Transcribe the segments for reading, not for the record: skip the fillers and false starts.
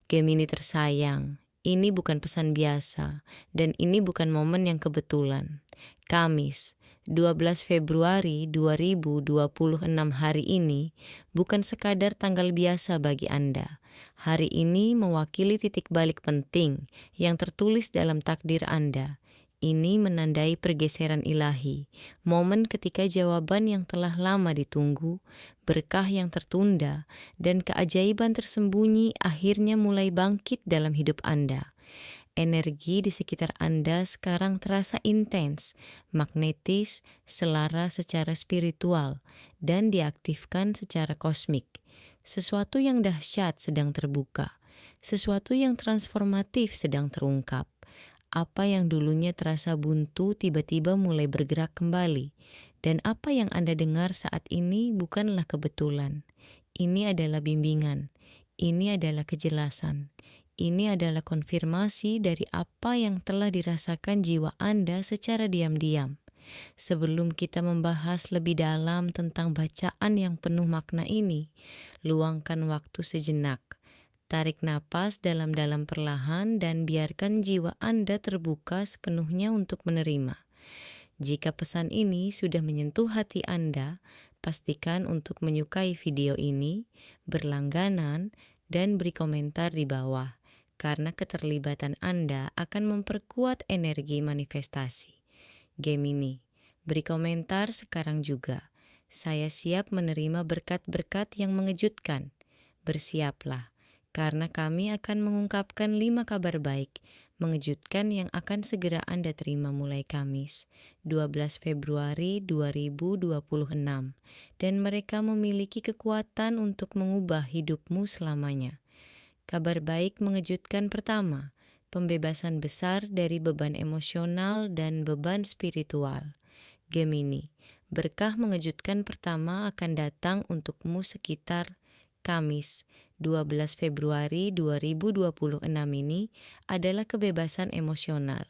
Gemini tersayang, ini bukan pesan biasa, dan ini bukan momen yang kebetulan. Kamis, 12 Februari 2026 hari ini bukan sekadar tanggal biasa bagi Anda. Hari ini mewakili titik balik penting yang tertulis dalam takdir Anda. Ini menandai pergeseran ilahi, momen ketika jawaban yang telah lama ditunggu, berkah yang tertunda, dan keajaiban tersembunyi akhirnya mulai bangkit dalam hidup Anda. Energi di sekitar Anda sekarang terasa intens, magnetis, selaras secara spiritual, dan diaktifkan secara kosmik. Sesuatu yang dahsyat sedang terbuka, sesuatu yang transformatif sedang terungkap. Apa yang dulunya terasa buntu tiba-tiba mulai bergerak kembali, dan apa yang Anda dengar saat ini bukanlah kebetulan. Ini adalah bimbingan, ini adalah kejelasan. Ini adalah konfirmasi dari apa yang telah dirasakan jiwa Anda secara diam-diam. Sebelum kita membahas lebih dalam tentang bacaan yang penuh makna ini, luangkan waktu sejenak. Tarik napas dalam-dalam perlahan dan biarkan jiwa Anda terbuka sepenuhnya untuk menerima. Jika pesan ini sudah menyentuh hati Anda, pastikan untuk menyukai video ini, berlangganan, dan beri komentar di bawah karena keterlibatan Anda akan memperkuat energi manifestasi. Gemini, beri komentar sekarang juga. Saya siap menerima berkat-berkat yang mengejutkan. Bersiaplah, karena kami akan mengungkapkan 5 kabar baik, mengejutkan yang akan segera Anda terima mulai Kamis, 12 Februari 2026, dan mereka memiliki kekuatan untuk mengubah hidupmu selamanya. Kabar baik mengejutkan pertama, pembebasan besar dari beban emosional dan beban spiritual. Gemini, berkah mengejutkan pertama akan datang untukmu sekitar Kamis, 12 Februari 2026 ini adalah kebebasan emosional.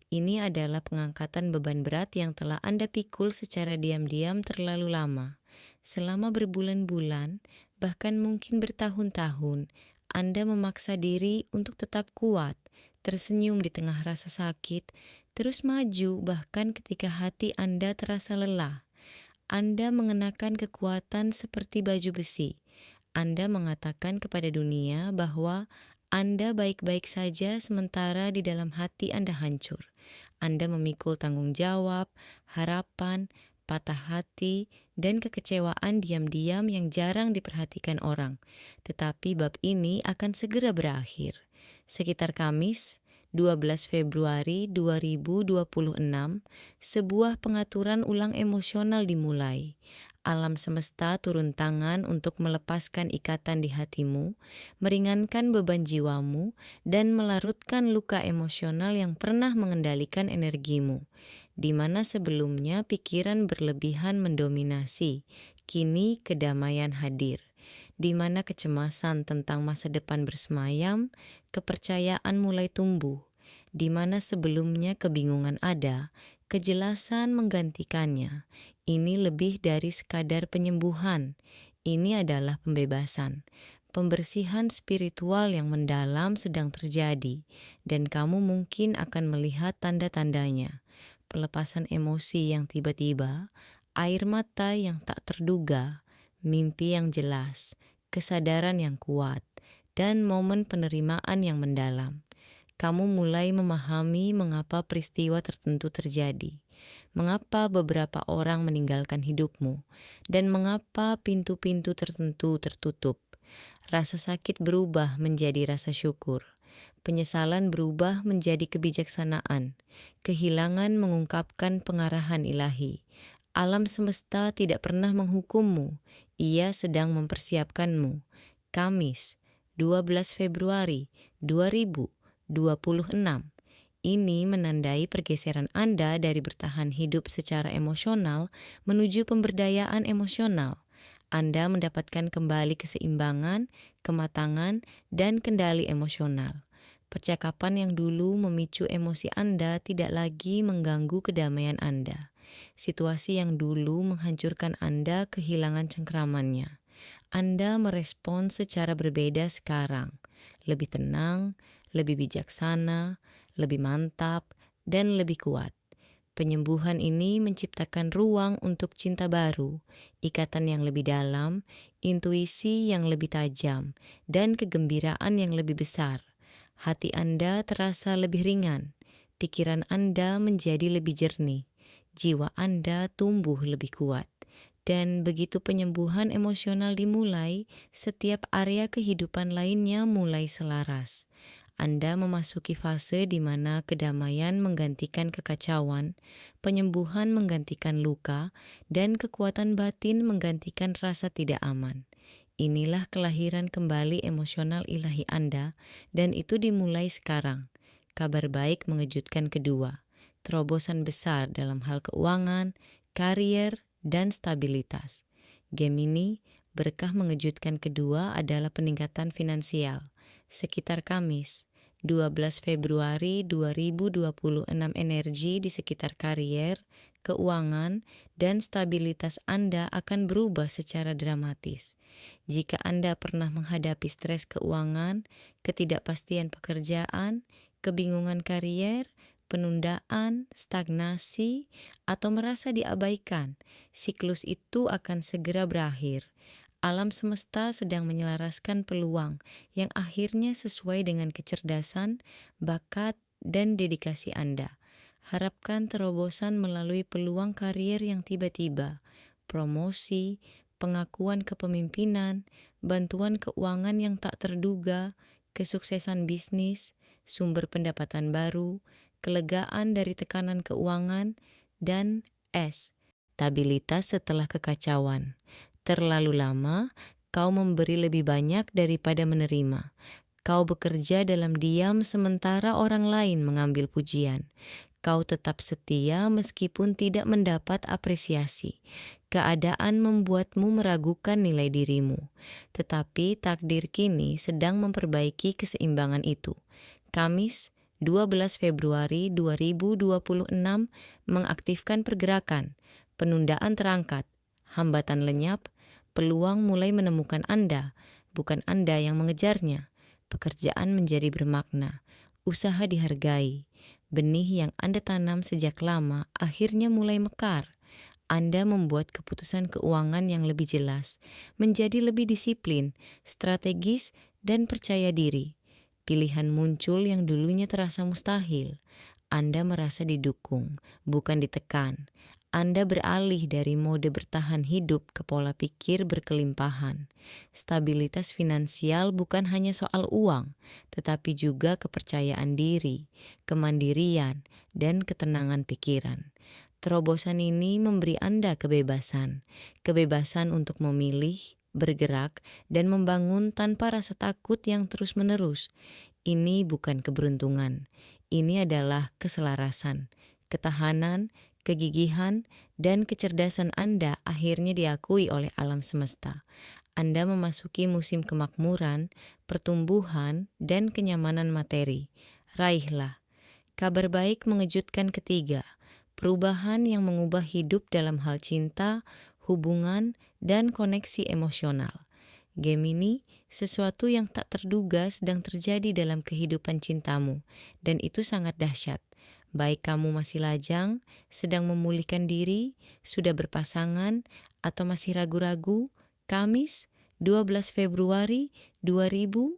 Ini adalah pengangkatan beban berat yang telah Anda pikul secara diam-diam terlalu lama. Selama berbulan-bulan, bahkan mungkin bertahun-tahun, Anda memaksa diri untuk tetap kuat, tersenyum di tengah rasa sakit, terus maju bahkan ketika hati Anda terasa lelah. Anda mengenakan kekuatan seperti baju besi. Anda mengatakan kepada dunia bahwa Anda baik-baik saja sementara di dalam hati Anda hancur. Anda memikul tanggung jawab, harapan, patah hati, dan kekecewaan diam-diam yang jarang diperhatikan orang. Tetapi bab ini akan segera berakhir. Sekitar Kamis, 12 Februari 2026, sebuah pengaturan ulang emosional dimulai. Alam semesta turun tangan untuk melepaskan ikatan di hatimu, meringankan beban jiwamu, dan melarutkan luka emosional yang pernah mengendalikan energimu. Di mana sebelumnya pikiran berlebihan mendominasi, kini kedamaian hadir. Di mana kecemasan tentang masa depan bersemayam, kepercayaan mulai tumbuh. Di mana sebelumnya kebingungan ada, kejelasan menggantikannya. Ini lebih dari sekadar penyembuhan. Ini adalah pembebasan. Pembersihan spiritual yang mendalam sedang terjadi, dan kamu mungkin akan melihat tanda-tandanya. Pelepasan emosi yang tiba-tiba, air mata yang tak terduga, mimpi yang jelas, kesadaran yang kuat, dan momen penerimaan yang mendalam. Kamu mulai memahami mengapa peristiwa tertentu terjadi, mengapa beberapa orang meninggalkan hidupmu, dan mengapa pintu-pintu tertentu tertutup. Rasa sakit berubah menjadi rasa syukur. Penyesalan berubah menjadi kebijaksanaan. Kehilangan mengungkapkan pengarahan ilahi. Alam semesta tidak pernah menghukummu. Ia sedang mempersiapkanmu. Kamis, 12 Februari 2026. Ini menandai pergeseran Anda dari bertahan hidup secara emosional menuju pemberdayaan emosional. Anda mendapatkan kembali keseimbangan, kematangan, dan kendali emosional. Percakapan yang dulu memicu emosi Anda tidak lagi mengganggu kedamaian Anda. Situasi yang dulu menghancurkan Anda kehilangan cengkramannya. Anda merespon secara berbeda sekarang. lebih tenang, lebih bijaksana, lebih mantap, dan lebih kuat. Penyembuhan ini menciptakan ruang untuk cinta baru, ikatan yang lebih dalam, intuisi yang lebih tajam, dan kegembiraan yang lebih besar. Hati Anda terasa lebih ringan, pikiran Anda menjadi lebih jernih, jiwa Anda tumbuh lebih kuat. Dan begitu penyembuhan emosional dimulai, setiap area kehidupan lainnya mulai selaras. Anda memasuki fase di mana kedamaian menggantikan kekacauan, penyembuhan menggantikan luka, dan kekuatan batin menggantikan rasa tidak aman. Inilah kelahiran kembali emosional ilahi Anda, dan itu dimulai sekarang. Kabar baik mengejutkan kedua, terobosan besar dalam hal keuangan, karier, dan stabilitas. Gemini, berkah mengejutkan kedua adalah peningkatan finansial. Sekitar Kamis, 12 Februari 2026 energi di sekitar karier, keuangan, dan stabilitas Anda akan berubah secara dramatis. Jika Anda pernah menghadapi stres keuangan, ketidakpastian pekerjaan, kebingungan karier, penundaan, stagnasi, atau merasa diabaikan, siklus itu akan segera berakhir. Alam semesta sedang menyelaraskan peluang yang akhirnya sesuai dengan kecerdasan, bakat, dan dedikasi Anda. Harapkan terobosan melalui peluang karier yang tiba-tiba, promosi, pengakuan kepemimpinan, bantuan keuangan yang tak terduga, kesuksesan bisnis, sumber pendapatan baru, kelegaan dari tekanan keuangan, dan stabilitas setelah kekacauan. Terlalu lama, kau memberi lebih banyak daripada menerima. Kau bekerja dalam diam sementara orang lain mengambil pujian. Kau tetap setia meskipun tidak mendapat apresiasi. Keadaan membuatmu meragukan nilai dirimu. Tetapi takdir kini sedang memperbaiki keseimbangan itu. Kamis, 12 Februari 2026 mengaktifkan pergerakan. Penundaan terangkat, hambatan lenyap, peluang mulai menemukan Anda, bukan Anda yang mengejarnya. Pekerjaan menjadi bermakna, usaha dihargai. Benih yang Anda tanam sejak lama akhirnya mulai mekar. Anda membuat keputusan keuangan yang lebih jelas, menjadi lebih disiplin, strategis, dan percaya diri. Pilihan muncul yang dulunya terasa mustahil. Anda merasa didukung, bukan ditekan. Anda beralih dari mode bertahan hidup ke pola pikir berkelimpahan. Stabilitas finansial bukan hanya soal uang, tetapi juga kepercayaan diri, kemandirian, dan ketenangan pikiran. Terobosan ini memberi Anda kebebasan, kebebasan untuk memilih, bergerak, dan membangun tanpa rasa takut yang terus-menerus. Ini bukan keberuntungan, ini adalah keselarasan, ketahanan, kegigihan, dan kecerdasan Anda akhirnya diakui oleh alam semesta. Anda memasuki musim kemakmuran, pertumbuhan, dan kenyamanan materi. Raihlah. Kabar baik mengejutkan ketiga. Perubahan yang mengubah hidup dalam hal cinta, hubungan, dan koneksi emosional. Gemini, sesuatu yang tak terduga sedang terjadi dalam kehidupan cintamu, dan itu sangat dahsyat. Baik kamu masih lajang, sedang memulihkan diri, sudah berpasangan, atau masih ragu-ragu, Kamis, 12 Februari 2026.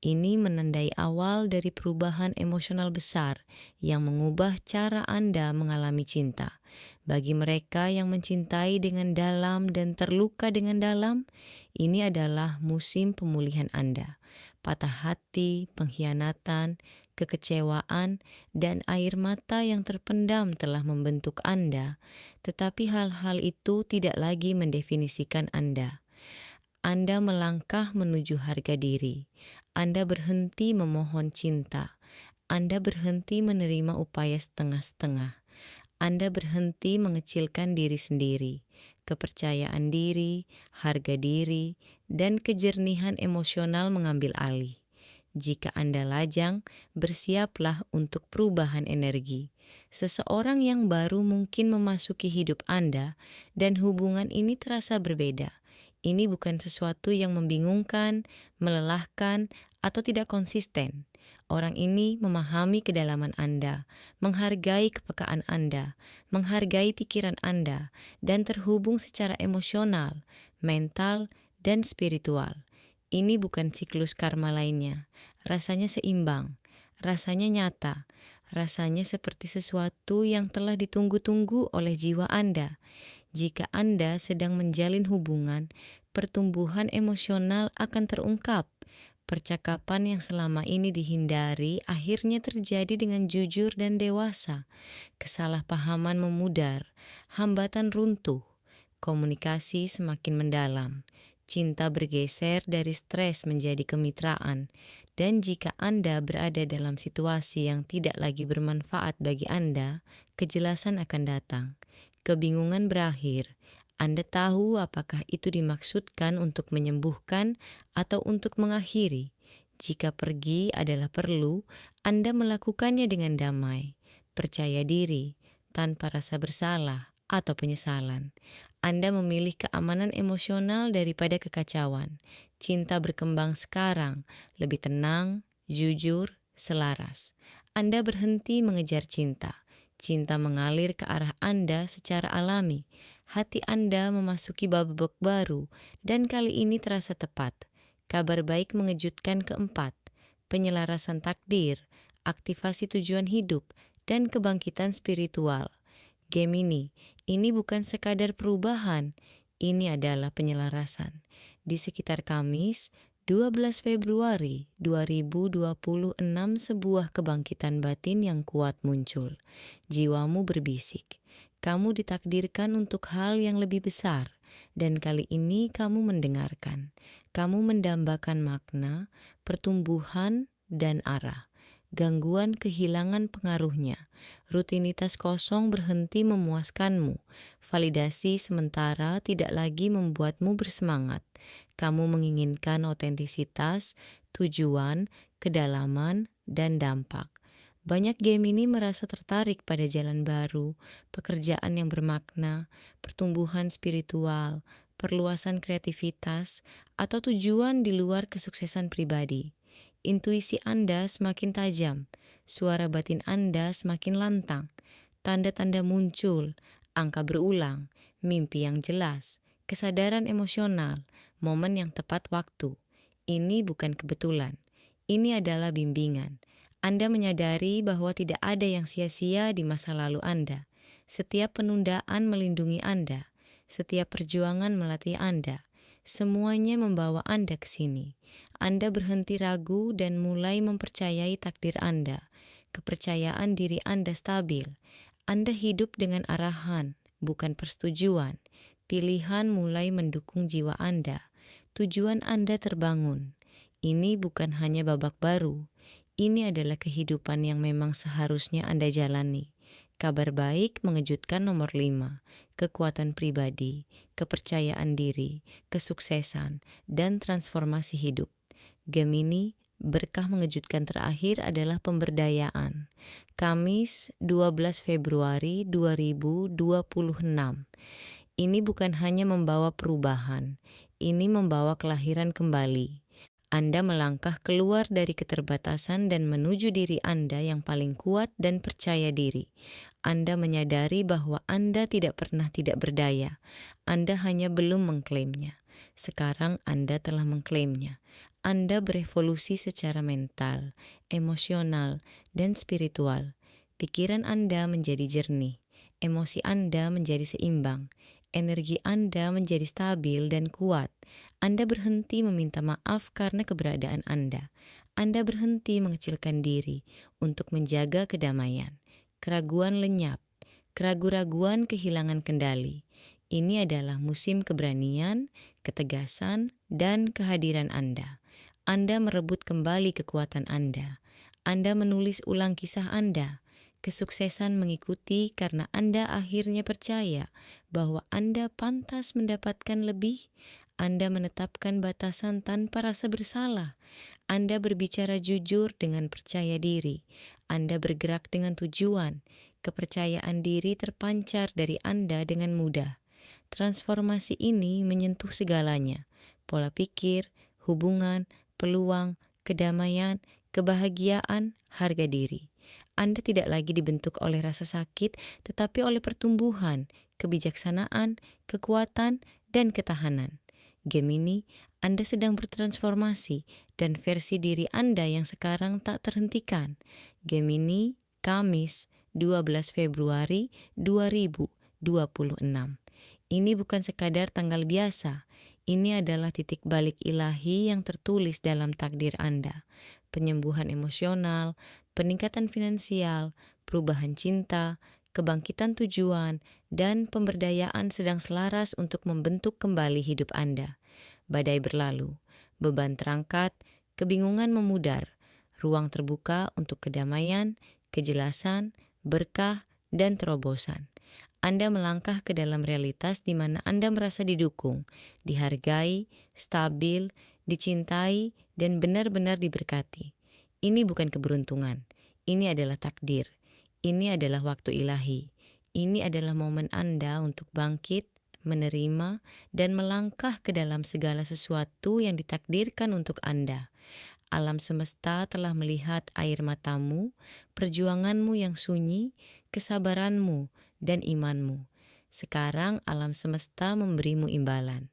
Ini menandai awal dari perubahan emosional besar yang mengubah cara Anda mengalami cinta. Bagi mereka yang mencintai dengan dalam dan terluka dengan dalam, ini adalah musim pemulihan Anda. Patah hati, pengkhianatan, kekecewaan, dan air mata yang terpendam telah membentuk Anda, tetapi hal-hal itu tidak lagi mendefinisikan Anda. Anda melangkah menuju harga diri. Anda berhenti memohon cinta. Anda berhenti menerima upaya setengah-setengah. Anda berhenti mengecilkan diri sendiri. Kepercayaan diri, harga diri, dan kejernihan emosional mengambil alih. Jika Anda lajang, bersiaplah untuk perubahan energi. Seseorang yang baru mungkin memasuki hidup Anda, dan hubungan ini terasa berbeda. Ini bukan sesuatu yang membingungkan, melelahkan, atau tidak konsisten. Orang ini memahami kedalaman Anda, menghargai kepekaan Anda, menghargai pikiran Anda, dan terhubung secara emosional, mental, dan spiritual. Ini bukan siklus karma lainnya. Rasanya seimbang, rasanya nyata, rasanya seperti sesuatu yang telah ditunggu-tunggu oleh jiwa Anda. Jika Anda sedang menjalin hubungan, pertumbuhan emosional akan terungkap. Percakapan yang selama ini dihindari akhirnya terjadi dengan jujur dan dewasa. Kesalahpahaman memudar, hambatan runtuh, komunikasi semakin mendalam. Cinta bergeser dari stres menjadi kemitraan, dan jika Anda berada dalam situasi yang tidak lagi bermanfaat bagi Anda, kejelasan akan datang. Kebingungan berakhir. Anda tahu apakah itu dimaksudkan untuk menyembuhkan atau untuk mengakhiri. Jika pergi adalah perlu, Anda melakukannya dengan damai, percaya diri, tanpa rasa bersalah atau penyesalan. Anda memilih keamanan emosional daripada kekacauan. Cinta berkembang sekarang, lebih tenang, jujur, selaras. Anda berhenti mengejar cinta. Cinta mengalir ke arah Anda secara alami. Hati Anda memasuki babak baru, dan kali ini terasa tepat. Kabar baik mengejutkan keempat, penyelarasan takdir, aktivasi tujuan hidup, dan kebangkitan spiritual. Gemini, ini bukan sekadar perubahan, ini adalah penyelarasan. Di sekitar Kamis, 12 Februari 2026 sebuah kebangkitan batin yang kuat muncul. Jiwamu berbisik, kamu ditakdirkan untuk hal yang lebih besar, dan kali ini kamu mendengarkan. Kamu mendambakan makna, pertumbuhan, dan arah. Gangguan kehilangan pengaruhnya. Rutinitas kosong berhenti memuaskanmu. Validasi sementara tidak lagi membuatmu bersemangat. Kamu menginginkan otentisitas, tujuan, kedalaman, dan dampak. Banyak Gemini merasa tertarik pada jalan baru, pekerjaan yang bermakna, pertumbuhan spiritual, perluasan kreativitas, atau tujuan di luar kesuksesan pribadi. Intuisi Anda semakin tajam, suara batin Anda semakin lantang, tanda-tanda muncul, angka berulang, mimpi yang jelas, kesadaran emosional, momen yang tepat waktu. Ini bukan kebetulan, ini adalah bimbingan. Anda menyadari bahwa tidak ada yang sia-sia di masa lalu Anda. Setiap penundaan melindungi Anda, setiap perjuangan melatih Anda. Semuanya membawa Anda ke sini. Anda berhenti ragu dan mulai mempercayai takdir Anda. Kepercayaan diri Anda stabil. Anda hidup dengan arahan, bukan persetujuan. Pilihan mulai mendukung jiwa Anda. Tujuan Anda terbangun. Ini bukan hanya babak baru. Ini adalah kehidupan yang memang seharusnya Anda jalani. Kabar baik mengejutkan nomor 5, kekuatan pribadi, kepercayaan diri, kesuksesan, dan transformasi hidup. Gemini, berkah mengejutkan terakhir adalah pemberdayaan. Kamis, 12 Februari 2026. Ini bukan hanya membawa perubahan, ini membawa kelahiran kembali. Anda melangkah keluar dari keterbatasan dan menuju diri Anda yang paling kuat dan percaya diri. Anda menyadari bahwa Anda tidak pernah tidak berdaya. Anda hanya belum mengklaimnya. Sekarang Anda telah mengklaimnya. Anda berevolusi secara mental, emosional, dan spiritual. Pikiran Anda menjadi jernih. Emosi Anda menjadi seimbang. Energi Anda menjadi stabil dan kuat. Anda berhenti meminta maaf karena keberadaan Anda. Anda berhenti mengecilkan diri untuk menjaga kedamaian. Keraguan lenyap. Keraguan-raguan kehilangan kendali. Ini adalah musim keberanian, ketegasan, dan kehadiran Anda. Anda merebut kembali kekuatan Anda. Anda menulis ulang kisah Anda. Kesuksesan mengikuti karena Anda akhirnya percaya bahwa Anda pantas mendapatkan lebih. Anda menetapkan batasan tanpa rasa bersalah. Anda berbicara jujur dengan percaya diri. Anda bergerak dengan tujuan. Kepercayaan diri terpancar dari Anda dengan mudah. Transformasi ini menyentuh segalanya: pola pikir, hubungan, peluang, kedamaian, kebahagiaan, harga diri. Anda tidak lagi dibentuk oleh rasa sakit, tetapi oleh pertumbuhan, kebijaksanaan, kekuatan, dan ketahanan. Gemini, Anda sedang bertransformasi, dan versi diri Anda yang sekarang tak terhentikan. Gemini, Kamis, 12 Februari 2026. Ini bukan sekadar tanggal biasa. Ini adalah titik balik ilahi yang tertulis dalam takdir Anda. Penyembuhan emosional, peningkatan finansial, perubahan cinta, kebangkitan tujuan, dan pemberdayaan sedang selaras untuk membentuk kembali hidup Anda. Badai berlalu, beban terangkat, kebingungan memudar, ruang terbuka untuk kedamaian, kejelasan, berkah, dan terobosan. Anda melangkah ke dalam realitas di mana Anda merasa didukung, dihargai, stabil, dicintai, dan benar-benar diberkati. Ini bukan keberuntungan, ini adalah takdir. Ini adalah waktu ilahi. Ini adalah momen Anda untuk bangkit, menerima, dan melangkah ke dalam segala sesuatu yang ditakdirkan untuk Anda. Alam semesta telah melihat air matamu, perjuanganmu yang sunyi, kesabaranmu, dan imanmu. Sekarang alam semesta memberimu imbalan.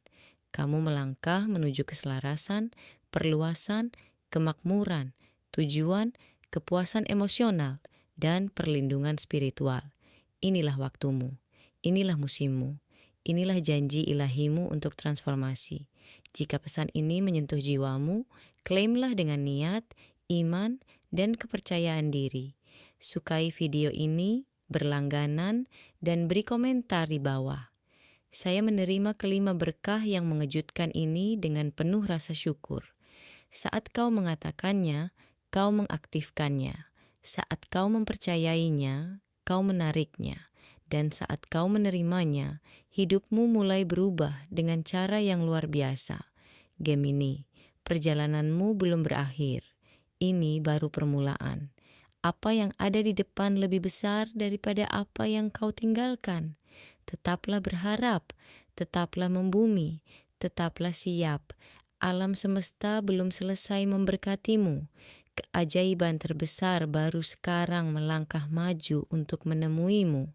Kamu melangkah menuju keselarasan, perluasan, kemakmuran, tujuan, kepuasan emosional, dan perlindungan spiritual. Inilah waktumu, inilah musimmu, inilah janji ilahimu untuk transformasi. Jika pesan ini menyentuh jiwamu, klaimlah dengan niat, iman, dan kepercayaan diri. Sukai video ini, berlangganan, dan beri komentar di bawah. Saya menerima kelima berkah yang mengejutkan ini dengan penuh rasa syukur. Saat kau mengatakannya, kau mengaktifkannya. Saat kau mempercayainya, kau menariknya. Dan saat kau menerimanya, hidupmu mulai berubah dengan cara yang luar biasa. Gemini, perjalananmu belum berakhir. Ini baru permulaan. Apa yang ada di depan lebih besar daripada apa yang kau tinggalkan. Tetaplah berharap, tetaplah membumi, tetaplah siap. Alam semesta belum selesai memberkatimu. Keajaiban terbesar baru sekarang melangkah maju untuk menemuimu.